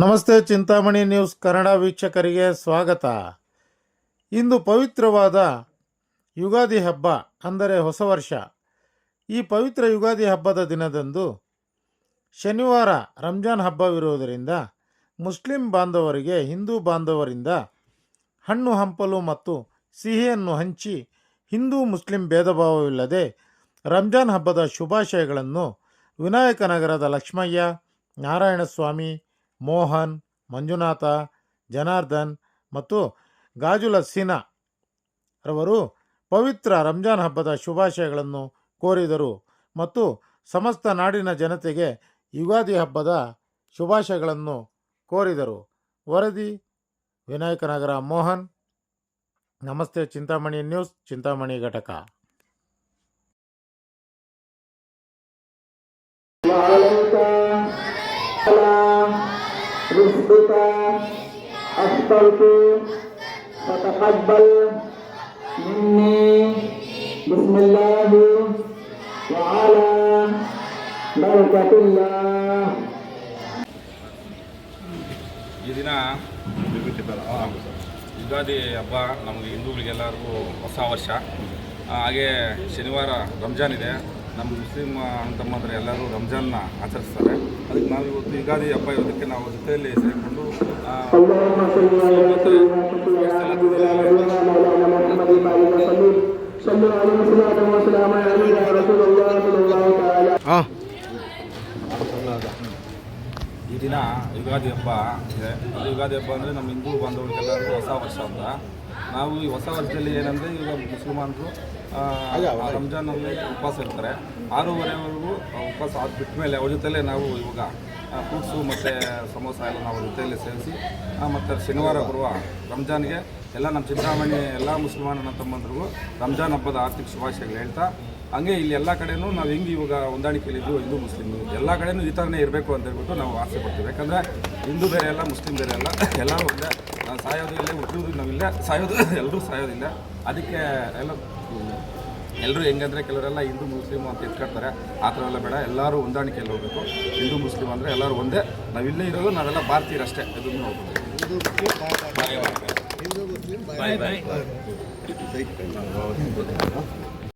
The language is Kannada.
ನಮಸ್ತೆ. ಚಿಂತಾಮಣಿ ನ್ಯೂಸ್ ಕನ್ನಡ ವೀಕ್ಷಕರಿಗೆ ಸ್ವಾಗತ. ಇಂದು ಪವಿತ್ರವಾದ ಯುಗಾದಿ ಹಬ್ಬ, ಅಂದರೆ ಹೊಸ ವರ್ಷ. ಈ ಪವಿತ್ರ ಯುಗಾದಿ ಹಬ್ಬದ ದಿನದಂದು ಶನಿವಾರ ರಂಜಾನ್ ಹಬ್ಬವಿರುವುದರಿಂದ ಮುಸ್ಲಿಂ ಬಾಂಧವರಿಗೆ ಹಿಂದೂ ಬಾಂಧವರಿಂದ ಹಣ್ಣು ಹಂಪಲು ಮತ್ತು ಸಿಹಿಯನ್ನು ಹಂಚಿ ಹಿಂದೂ ಮುಸ್ಲಿಂ ಭೇದ ಭಾವವಿಲ್ಲದೆ ರಂಜಾನ್ ಹಬ್ಬದ ಶುಭಾಶಯಗಳನ್ನು ವಿನಾಯಕನಗರದ ಲಕ್ಷ್ಮಯ್ಯ, ನಾರಾಯಣಸ್ವಾಮಿ, ಮೋಹನ್, ಮಂಜುನಾಥ, ಜನಾರ್ದನ್ ಮತ್ತು ಗಾಜುಲ ಸೀನಾ ರವರು ಪವಿತ್ರ ರಂಜಾನ್ ಹಬ್ಬದ ಶುಭಾಶಯಗಳನ್ನು ಕೋರಿದರು ಮತ್ತು ಸಮಸ್ತ ನಾಡಿನ ಜನತೆಗೆ ಯುಗಾದಿ ಹಬ್ಬದ ಶುಭಾಶಯಗಳನ್ನು ಕೋರಿದರು. ವರದಿ ವಿನಾಯಕನಗರ ಮೋಹನ್. ನಮಸ್ತೆ. ಚಿಂತಾಮಣಿ ನ್ಯೂಸ್, ಚಿಂತಾಮಣಿ ಘಟಕ. رزقك أفطرت فتقبل مني بسم الله وعلى بركة الله. ಈ ದಿನ ಯುಗಾದಿ ಹಬ್ಬ ನಮಗೆ ಹಿಂದೂಗಳಿಗೆಲ್ಲರಿಗೂ ಹೊಸ ವರ್ಷ. ಹಾಗೆ ಶನಿವಾರ ರಂಜಾನ್ ಇದೆ. ನಮ್ಮ ಮುಸ್ಲಿಂ ಅಣ್ಣ ತಮ್ಮಂದ್ರೆ ಎಲ್ಲರೂ ರಂಜಾನ್ನ ಆಚರಿಸ್ತಾರೆ. ಅದಕ್ಕೆ ನಾವು ಇವತ್ತು ಯುಗಾದಿ ಹಬ್ಬ ಇರೋದಕ್ಕೆ ನಾವು ಜೊತೆಯಲ್ಲಿ ಸೇರಿಕೊಂಡು ಈ ದಿನ ಯುಗಾದಿ ಹಬ್ಬ ಇದೆ. ಅದು ಯುಗಾದಿ ಹಬ್ಬ ಅಂದರೆ ನಮ್ಮ ಹಿಂದೂ ಬಾಂಧವರಿಗೆಲ್ಲರಿಗೂ ಹೊಸ ವರ್ಷ ಅಂತ. ನಾವು ಈ ಹೊಸ ವರ್ಷದಲ್ಲಿ ಏನಂದರೆ ಈಗ ಮುಸಲ್ಮಾನರು ರಂಜಾನಲ್ಲಿ ಉಪವಾಸ ಇರ್ತಾರೆ. 6:30ವರೆಗೂ ಉಪವಾಸ ಬಿಟ್ಟ ಮೇಲೆ ಅವ್ರ ಜೊತೆಲೇ ನಾವು ಇವಾಗ ಫ್ರೂಟ್ಸು ಮತ್ತು ಸಮೋಸ ಎಲ್ಲ ನಾವು ಜೊತೆಯಲ್ಲಿ ಸೇರಿಸಿ ಮತ್ತು ಶನಿವಾರ ಬರುವ ರಂಜಾನ್ಗೆ ಎಲ್ಲ ನಮ್ಮ ಚಿಂತಾಮಣಿ ಎಲ್ಲ ಮುಸಲ್ಮಾನ ಅಣ್ಣ ತಮ್ಮಂದ್ರಿಗೂ ರಂಜಾನ್ ಹಬ್ಬದ ಆರ್ಥಿಕ ಶುಭಾಶಯಗಳು ಹೇಳ್ತಾ, ಹಂಗೆ ಇಲ್ಲಿ ಎಲ್ಲ ಕಡೆಯೂ ನಾವು ಹೆಂಗೆ ಇವಾಗ ಹೊಂದಾಣಿಕೆಯಲ್ಲಿದ್ದು ಹಿಂದೂ ಮುಸ್ಲಿಮ್ ಎಲ್ಲ ಕಡೆಯೂ ಈ ಥರನೇ ಇರಬೇಕು ಅಂತ ಹೇಳ್ಬಿಟ್ಟು ನಾವು ಆಸೆ ಪಡ್ತೀವಿ. ಯಾಕಂದರೆ ಹಿಂದೂ ಬೇರೆ ಅಲ್ಲ, ಮುಸ್ಲಿಮ್ ಬೇರೆ ಅಲ್ಲ, ಎಲ್ಲರೂ ಒಂದೇ. ನಾವು ಸಾಯೋದು ಇಲ್ಲೇ, ಹುಟ್ಟೋದು ನಾವಿಲ್ಲ, ಸಾಯೋದು ಎಲ್ಲರೂ ಸಾಯೋದಿಲ್ಲ. ಅದಕ್ಕೆ ಎಲ್ಲರೂ ಹೆಂಗಂದರೆ ಕೆಲವರೆಲ್ಲ ಹಿಂದೂ ಮುಸ್ಲಿಮ್ ಅಂತ ಎತ್ಕೊಳ್ತಾರೆ. ಆ ಥರ ಎಲ್ಲ ಬೇಡ, ಎಲ್ಲರೂ ಹೊಂದಾಣಿಕೆಯಲ್ಲಿ ಹೋಗಬೇಕು. ಹಿಂದೂ ಮುಸ್ಲಿಮ್ ಅಂದರೆ ಎಲ್ಲರೂ ಒಂದೇ. ನಾವಿಲ್ಲೇ ಇರೋದು, ನಾವೆಲ್ಲ ಭಾರತೀಯರಷ್ಟೇ. ಇದನ್ನು ನೋಡ್ಬೋದು. ಬಾಯ್ ಬಾಯ್.